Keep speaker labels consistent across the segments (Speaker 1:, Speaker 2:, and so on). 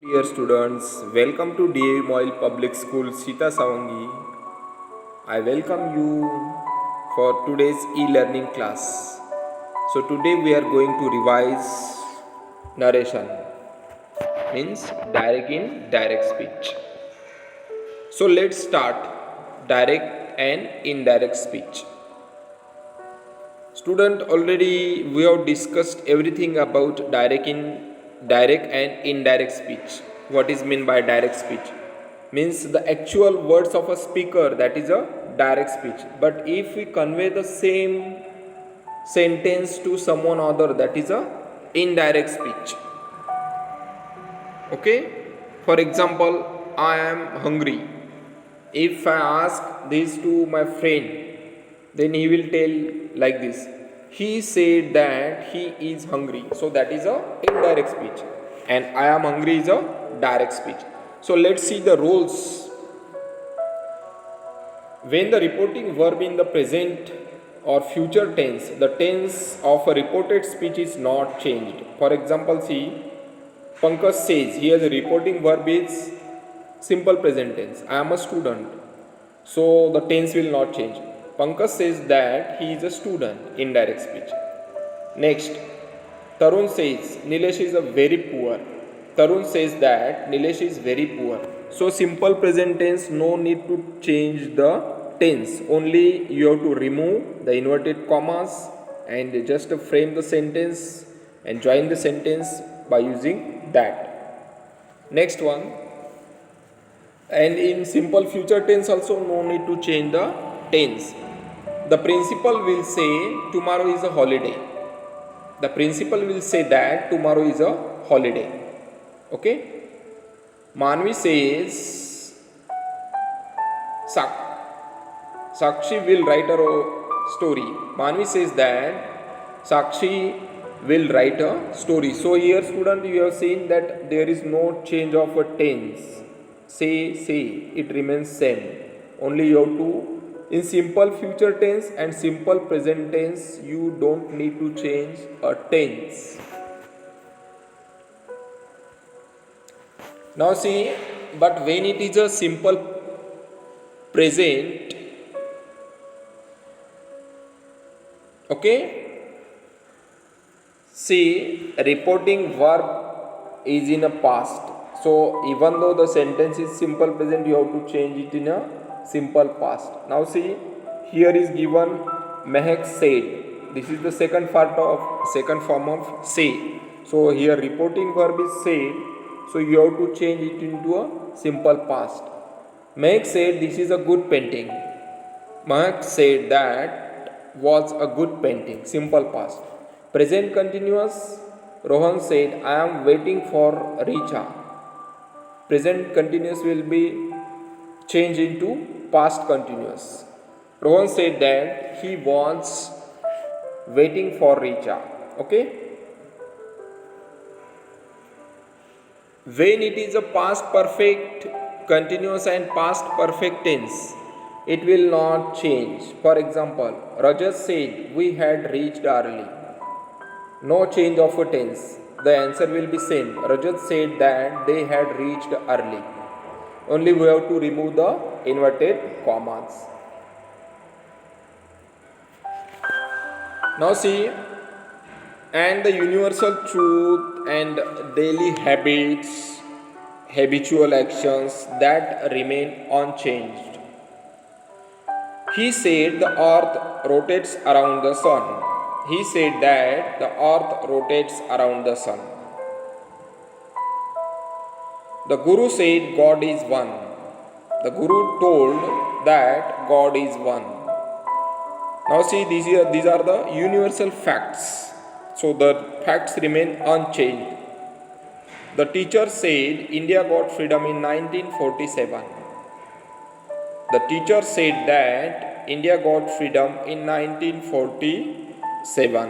Speaker 1: Dear students, welcome to DAV Moil Public School Sita Savangi. I welcome you for today's e-learning class. So today we are going to revise narration, means direct in direct speech. So let's start direct and indirect speech. Student, already we have discussed everything about direct and indirect speech. What is meant by direct speech? Means the actual words of a speaker, that is a direct speech. But if we convey the same sentence to someone other, that is a indirect speech. Okay? For example, I am hungry. If I ask this to my friend, then he will tell like this: he said that he is hungry. So that is a indirect speech, and I am hungry is a direct speech. So let's see the roles. When the reporting verb in the present or future tense, the tense of a reported speech is not changed. For example, see, Pankaj says, here the reporting verb is simple present tense. I am a student. So the tense will not change. Pankaj says that he is a student, indirect speech. Next, Tarun says Nilesh is a very poor. Tarun says that Nilesh is very poor. So simple present tense, no need to change the tense. Only you have to remove the inverted commas and just frame the sentence and join the sentence by using that. Next one, and in simple future tense also no need to change the tense. The principal will say tomorrow is a holiday. The principal will say that tomorrow is a holiday. Okay? Manvi says Sakshi will write a story. Manvi says that Sakshi will write a story. So here student, you have seen that there is no change of a tense. Say, it remains same. Only you have to, in simple future tense and simple present tense, you don't need to change a tense. Now see, but when it is a simple present, okay, see, reporting verb is in a past. So even though the sentence is simple present, you have to change it in a simple past. Now see, here is given Mehak said. This is the second form of say. So here reporting verb is said. So you have to change it into a simple past. Mehak said this is a good painting. Mehak said that was a good painting. Simple past. Present continuous. Rohan said I am waiting for Richa. Present continuous will be changed into past continuous. Rohan said that he was waiting for Richa. Okay? When it is a past perfect continuous and past perfect tense, it will not change. For example, Rajat said we had reached early. No change of a tense. The answer will be same. Rajat said that they had reached early. Only we have to remove the inverted commas. Now see, and the universal truth and daily habits, habitual actions that remain unchanged. He said the earth rotates around the sun. He said that the earth rotates around the sun. The Guru said God is one. The Guru told that God is one. Now see, these are the universal facts. So the facts remain unchanged. The teacher said India got freedom in 1947. The teacher said that India got freedom in 1947.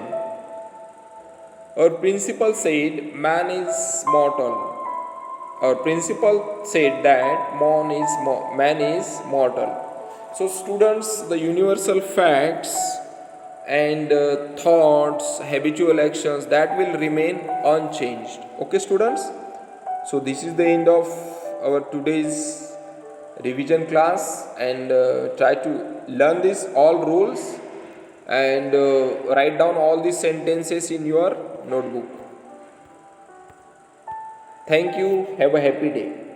Speaker 1: Our principal said man is mortal. Our principal said that man is mortal. So students, the universal facts and thoughts, habitual actions, that will remain unchanged. Okay students? So this is the end of our today's revision class, and try to learn this all rules, and write down all these sentences in your notebook. Thank you. Have a happy day.